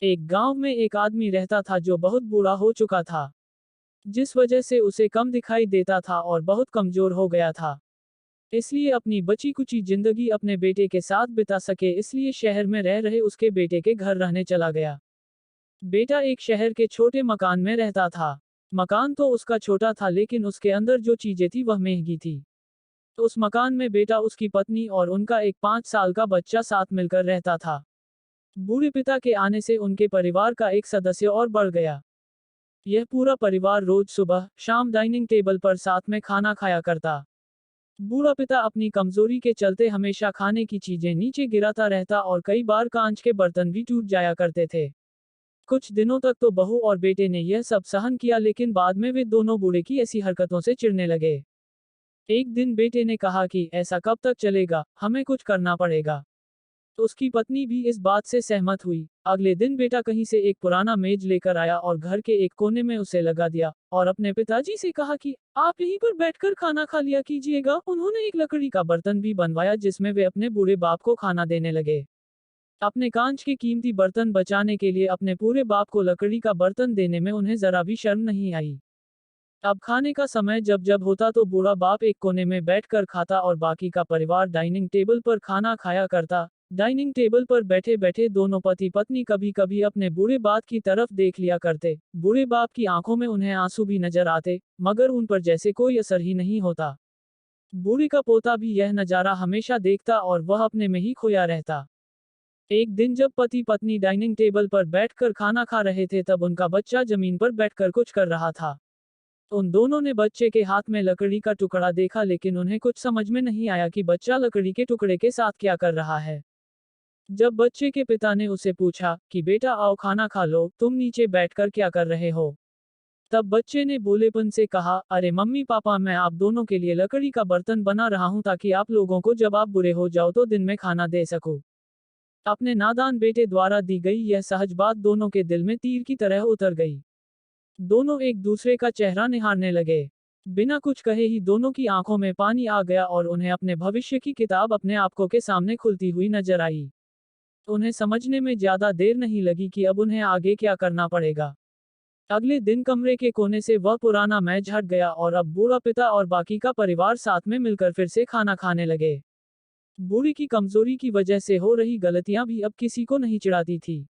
एक गांव में एक आदमी रहता था जो बहुत बूढ़ा हो चुका था, जिस वजह से उसे कम दिखाई देता था और बहुत कमजोर हो गया था। इसलिए अपनी बची कुची जिंदगी अपने बेटे के साथ बिता सके इसलिए शहर में रह रहे उसके बेटे के घर रहने चला गया। बेटा एक शहर के छोटे मकान में रहता था। मकान तो उसका छोटा था लेकिन उसके अंदर जो चीजें थी वह महंगी थी। तो उस मकान में बेटा, उसकी पत्नी और उनका एक 5 साल का बच्चा साथ मिलकर रहता था। बूढ़े पिता के आने से उनके परिवार का एक सदस्य और बढ़ गया। यह पूरा परिवार रोज सुबह शाम डाइनिंग टेबल पर साथ में खाना खाया करता। बूढ़ा पिता अपनी कमजोरी के चलते हमेशा खाने की चीजें नीचे गिराता रहता और कई बार कांच के बर्तन भी टूट जाया करते थे। कुछ दिनों तक तो बहू और बेटे ने यह सब सहन किया लेकिन बाद में वे दोनों बूढ़े की ऐसी हरकतों से चिढ़ने लगे। एक दिन बेटे ने कहा कि ऐसा कब तक चलेगा, हमें कुछ करना पड़ेगा। तो उसकी पत्नी भी इस बात से सहमत हुई। अगले दिन बेटा कहीं से एक पुराना मेज लेकर आया और घर के एक कोने में उसे लगा दिया और अपने पिताजी से कहा कि आप यहीं पर बैठकर खाना खा लिया कीजिएगा। उन्होंने एक लकड़ी का बर्तन भी बनवाया जिसमें वे अपने बूढ़े बाप को खाना देने लगे। अपने कांच के कीमती बर्तन बचाने के लिए अपने पूरे बाप को लकड़ी का बर्तन देने में उन्हें जरा भी शर्म नहीं आई। अब खाने का समय जब जब होता तो बूढ़ा बाप एक कोने में बैठकर खाता और बाकी का परिवार डाइनिंग टेबल पर खाना खाया करता। डाइनिंग टेबल पर बैठे बैठे दोनों पति पत्नी कभी कभी अपने बूढ़े बाप की तरफ देख लिया करते। बूढ़े बाप की आंखों में उन्हें आंसू भी नजर आते, मगर उन पर जैसे कोई असर ही नहीं होता। बूढ़ी का पोता भी यह नजारा हमेशा देखता और वह अपने में ही खोया रहता। एक दिन जब पति पत्नी डाइनिंग टेबल पर बैठकर खाना खा रहे थे तब उनका बच्चा जमीन पर बैठकर कुछ कर रहा था। उन दोनों ने बच्चे के हाथ में लकड़ी का टुकड़ा देखा लेकिन उन्हें कुछ समझ में नहीं आया कि बच्चा लकड़ी के टुकड़े के साथ क्या कर रहा है। जब बच्चे के पिता ने उसे पूछा कि बेटा आओ खाना खा लो, तुम नीचे बैठकर क्या कर रहे हो, तब बच्चे ने भोलेपन से कहा, अरे मम्मी पापा, मैं आप दोनों के लिए लकड़ी का बर्तन बना रहा हूं ताकि आप लोगों को जब आप बुरे हो जाओ तो दिन में खाना दे सकूं। अपने नादान बेटे द्वारा दी गई यह सहज बात दोनों के दिल में तीर की तरह उतर गई। दोनों एक दूसरे का चेहरा निहारने लगे। बिना कुछ कहे ही दोनों की आंखों में पानी आ गया और उन्हें अपने भविष्य की किताब अपने आंखों के सामने खुलती हुई नजर आई। उन्हें समझने में ज्यादा देर नहीं लगी कि अब उन्हें आगे क्या करना पड़ेगा। अगले दिन कमरे के कोने से वह पुराना मेज हट गया और अब बूढ़ा पिता और बाकी का परिवार साथ में मिलकर फिर से खाना खाने लगे। बूढ़ी की कमजोरी की वजह से हो रही गलतियां भी अब किसी को नहीं चिढ़ाती थी।